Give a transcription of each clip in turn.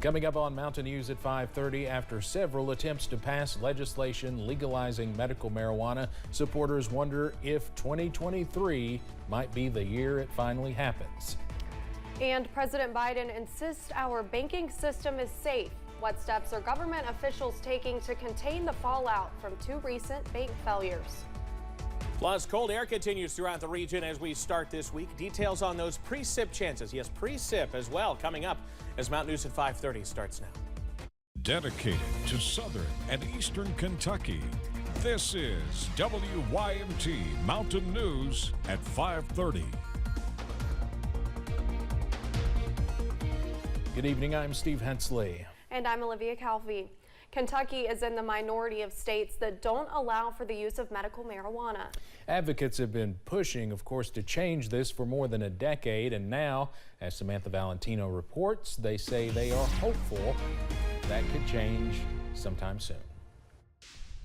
Coming up on Mountain News at 5:30, after several attempts to pass legislation legalizing medical marijuana, supporters wonder if 2023 might be the year it finally happens. And President Biden insists our banking system is safe. What steps are government officials taking to contain the fallout from two recent bank failures? Plus, cold air continues throughout the region as we start this week. Details on those precip chances. Yes, precip as well coming up as Mountain News at 5:30 starts now. Dedicated to southern and eastern Kentucky, this is WYMT Mountain News at 5:30. Good evening, I'm Steve Hensley. And I'm Olivia Calvi. Kentucky is in the minority of states that don't allow for the use of medical marijuana. Advocates have been pushing, of course, to change this for more than a decade, and now, as Samantha Valentino reports, they say they are hopeful that could change sometime soon.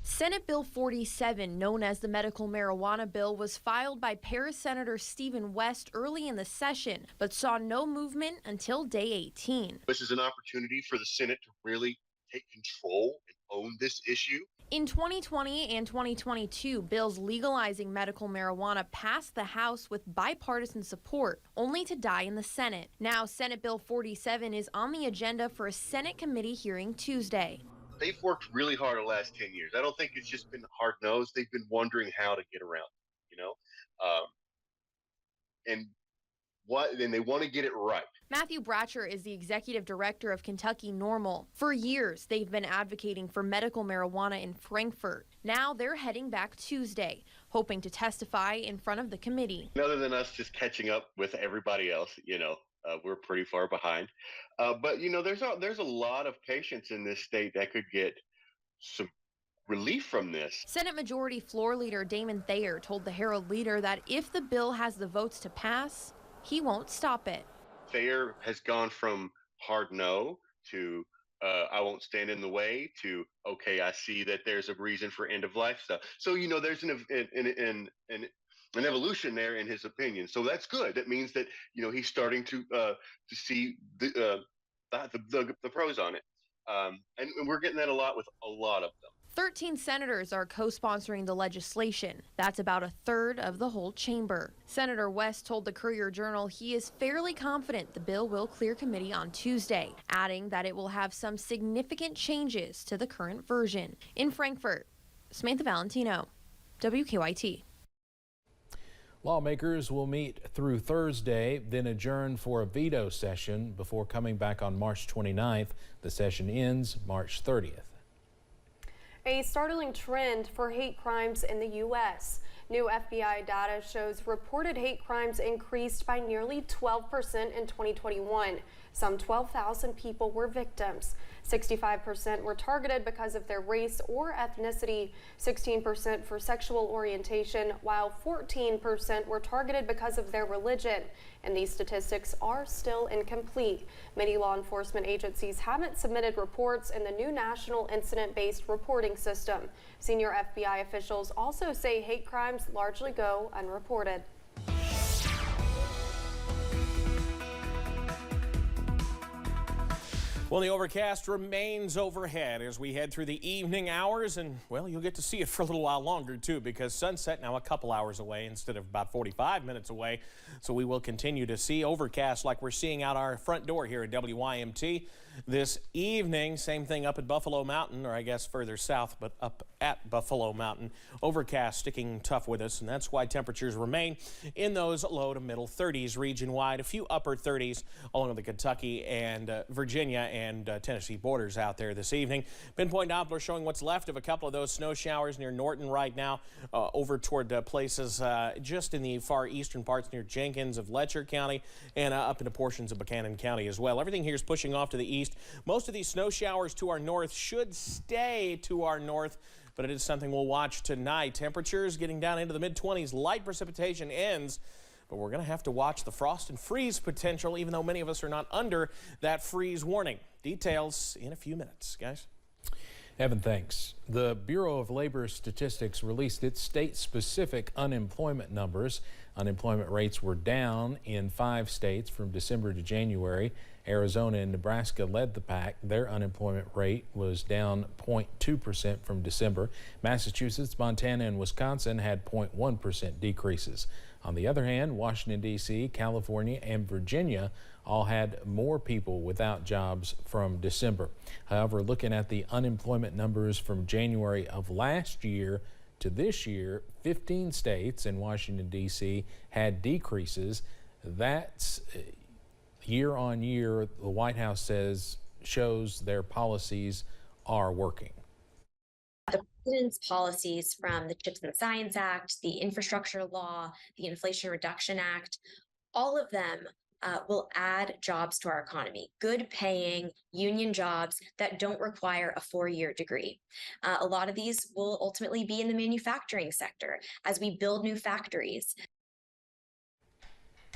Senate Bill 47, known as the medical marijuana bill, was filed by Paris Senator Stephen West early in the session, but saw no movement until day 18. This is an opportunity for the Senate to really take control and own this issue. In 2020 and 2022, bills legalizing medical marijuana passed the House with bipartisan support, only to die in the Senate. Now, Senate Bill 47 is on the agenda for a Senate committee hearing Tuesday. They've worked really hard the last 10 years. I don't think it's just been hard-nosed. They've been wondering how to get around, and they want to get it right. Matthew Bratcher is the executive director of Kentucky NORML. For years, they've been advocating for medical marijuana in Frankfort. Now they're heading back Tuesday, hoping to testify in front of the committee. Other than us just catching up with everybody else, we're pretty far behind. But there's a lot of patients in this state that could get some relief from this. Senate Majority Floor Leader Damon Thayer told the Herald Leader that if the bill has the votes to pass, he won't stop it. Thayer has gone from hard no to I won't stand in the way to okay, I see that there's a reason for end of life stuff. So there's an evolution there in his opinion. So that's good. That means that he's starting to see the pros on it, and we're getting that a lot with a lot of them. 13 senators are co-sponsoring the legislation. That's about a third of the whole chamber. Senator West told the Courier-Journal he is fairly confident the bill will clear committee on Tuesday, adding that it will have some significant changes to the current version. In Frankfort, Samantha Valentino, WKYT. Lawmakers will meet through Thursday, then adjourn for a veto session before coming back on March 29th. The session ends March 30th. A startling trend for hate crimes in the U.S. New FBI data shows reported hate crimes increased by nearly 12% in 2021. Some 12,000 people were victims. 65% were targeted because of their race or ethnicity, 16% for sexual orientation, while 14% were targeted because of their religion. And these statistics are still incomplete. Many law enforcement agencies haven't submitted reports in the new National Incident-Based Reporting System. Senior FBI officials also say hate crimes largely go unreported. Well, the overcast remains overhead as we head through the evening hours, and, well, you'll get to see it for a little while longer, too, because sunset now a couple hours away instead of about 45 minutes away. So we will continue to see overcast like we're seeing out our front door here at WYMT this evening. Same thing up at Buffalo Mountain, or I guess further south, but up at Buffalo Mountain. Overcast sticking tough with us, and that's why temperatures remain in those low to middle 30s region-wide. A few upper 30s along the Kentucky and Virginia and Tennessee borders out there this evening. Pinpoint Doppler showing what's left of a couple of those snow showers near Norton right now, over toward places just in the far eastern parts near Jenkins of Letcher County and up into portions of Buchanan County as well. Everything here is pushing off to the east. Most of these snow showers to our north should stay to our north, but it is something we'll watch tonight. Temperatures getting down into the mid-20s. Light precipitation ends, but we're going to have to watch the frost and freeze potential, even though many of us are not under that freeze warning. Details in a few minutes, guys. Evan, thanks. The Bureau of Labor Statistics released its state-specific unemployment numbers. Unemployment rates were down in 5 states from December to January. Arizona and Nebraska led the pack. Their unemployment rate was down 0.2% from December. Massachusetts, Montana, and Wisconsin had 0.1% decreases. On the other hand, Washington, D.C., California, and Virginia all had more people without jobs from December. However, looking at the unemployment numbers from January of last year to this year, 15 states and Washington, D.C. had decreases. That's year on year, the White House says shows their policies are working. The president's policies, from the CHIPS and Science Act, the Infrastructure Law, the Inflation Reduction Act, all of them will add jobs to our economy, good paying union jobs that don't require a 4-year degree. A lot of these will ultimately be in the manufacturing sector as we build new factories.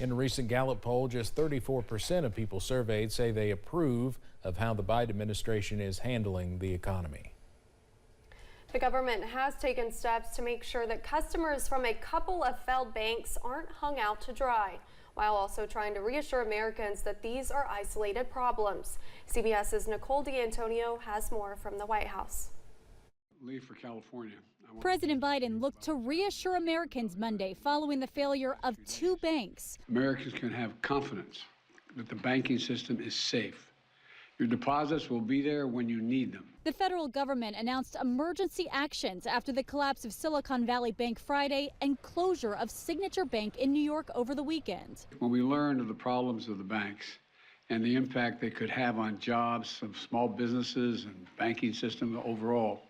In a recent Gallup poll, just 34% of people surveyed say they approve of how the Biden administration is handling the economy. The government has taken steps to make sure that customers from a couple of failed banks aren't hung out to dry, while also trying to reassure Americans that these are isolated problems. CBS's Nicole D'Antonio has more from the White House. Leave for California. President Biden looked to reassure Americans Monday following the failure of 2 banks. Americans can have confidence that the banking system is safe. Your deposits will be there when you need them. The federal government announced emergency actions after the collapse of Silicon Valley Bank Friday and closure of Signature Bank in New York over the weekend. When we learned of the problems of the banks and the impact they could have on jobs of small businesses and banking system overall,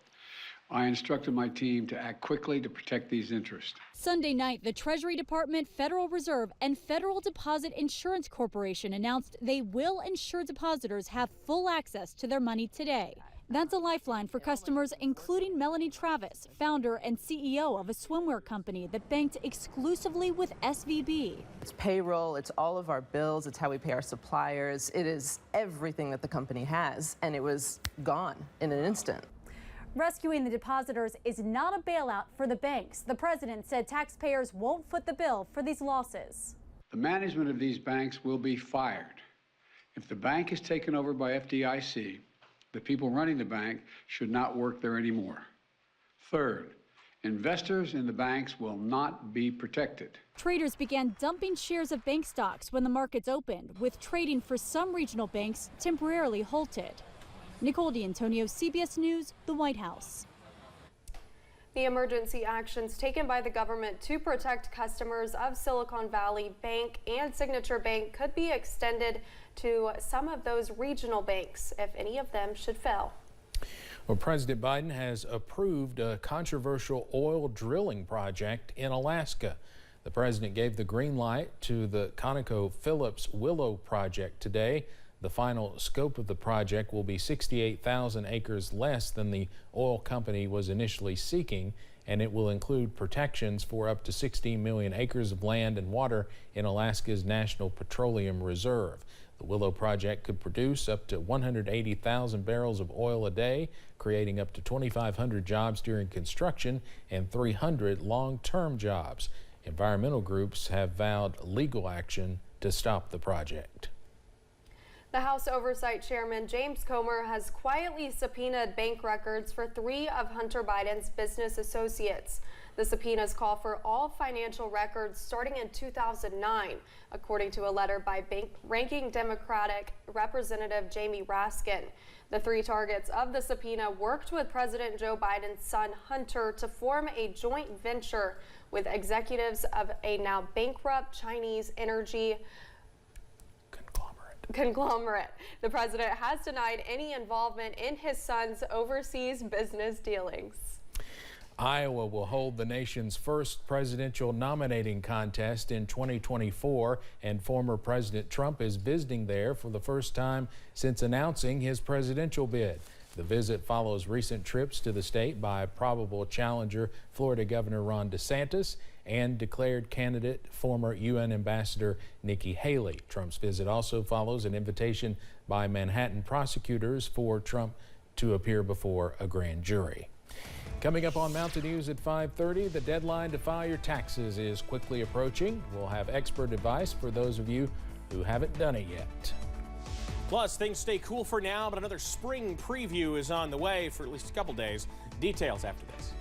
I instructed my team to act quickly to protect these interests. Sunday night, the Treasury Department, Federal Reserve, and Federal Deposit Insurance Corporation announced they will ensure depositors have full access to their money today. That's a lifeline for customers, including Melanie Travis, founder and CEO of a swimwear company that banked exclusively with SVB. It's payroll, it's all of our bills, it's how we pay our suppliers. It is everything that the company has, and it was gone in an instant. Rescuing the depositors is not a bailout for the banks. The president said taxpayers won't foot the bill for these losses. The management of these banks will be fired. If the bank is taken over by FDIC, the people running the bank should not work there anymore. Third, investors in the banks will not be protected. Traders began dumping shares of bank stocks when the markets opened, with trading for some regional banks temporarily halted. Nicole D'Antonio, CBS News, the White House. The emergency actions taken by the government to protect customers of Silicon Valley Bank and Signature Bank could be extended to some of those regional banks if any of them should fail. Well, President Biden has approved a controversial oil drilling project in Alaska. The president gave the green light to the ConocoPhillips Willow project today. The final scope of the project will be 68,000 acres less than the oil company was initially seeking, and it will include protections for up to 16 million acres of land and water in Alaska's National Petroleum Reserve. The Willow project could produce up to 180,000 barrels of oil a day, creating up to 2,500 jobs during construction and 300 long-term jobs. Environmental groups have vowed legal action to stop the project. The House Oversight Chairman James Comer has quietly subpoenaed bank records for 3 of Hunter Biden's business associates. The subpoenas call for all financial records starting in 2009, according to a letter by ranking Democratic Representative Jamie Raskin. The 3 targets of the subpoena worked with President Joe Biden's son Hunter to form a joint venture with executives of a now bankrupt Chinese energy conglomerate. The president has denied any involvement in his son's overseas business dealings. Iowa will hold the nation's first presidential nominating contest in 2024, and former President Trump is visiting there for the first time since announcing his presidential bid. The visit follows recent trips to the state by probable challenger Florida Governor Ron DeSantis and declared candidate former UN Ambassador Nikki Haley. Trump's visit also follows an invitation by Manhattan prosecutors for Trump to appear before a grand jury. Coming up on Mountain News at 5:30, the deadline to file your taxes is quickly approaching. We'll have expert advice for those of you who haven't done it yet. Plus, things stay cool for now, but another spring preview is on the way for at least a couple days. Details after this.